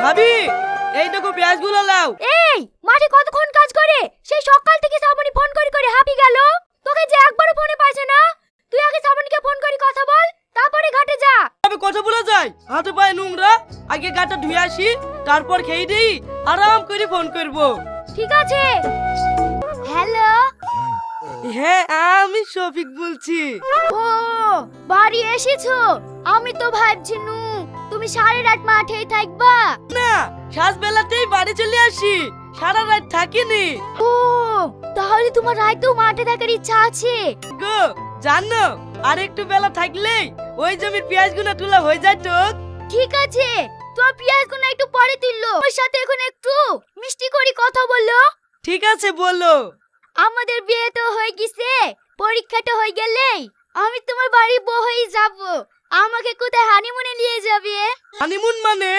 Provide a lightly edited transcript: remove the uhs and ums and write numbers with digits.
ভাবি এই দেখো পেঁয়াজগুলো লাও। এই মাঠে কতক্ষণ কাজ করে, সেই সকাল থেকে শ্রাবণী ফোন করে করে হাঁপি গেল। তোকে যে একবারও ফোনে পাইছে না। তুই আগে শ্রাবণীকে ফোন করে কথা বল, তারপরে ঘাটে যা। তবে কথা বলা যায়, হাতে পায়ে নোংরা, আগে গাটা ধুয়ে আসি, তারপর খেয়ে দিই, আরাম করে ফোন করব। ঠিক আছে। হ্যালো। হ্যাঁ আমি শফিক বলছি। ও বাড়ি এসেছো? আমি তো ভাবছি নু তুমি সারা রাত মাঠেই থাকবা। না, সাজবেলাতেই বাড়ি চলে আসি, সারা রাত থাকিনি ও তাহলে তোমার রাতেও মাঠে থাকার ইচ্ছা আছে? গো। জানো আর একটু বেলা থাকলে ওই জমির পেঁয়াজগুলো তুলা হয়ে যায় তো। ঠিক আছে, তোমার পেঁয়াজগুলো একটু পরে তুললো। ওর সাথে এখন একটু মিষ্টি করে কথা বললো। ঠিক আছে বলো। আমাদের বিয়ে তো হয়ে গেছে, পরীক্ষাটা হয়ে গেলেই আমি তোমার বাড়ি বউ হয়ে যাব। আমাকে কোথায় হানিমুনে নিয়ে যাবে? হানিমুন মানে?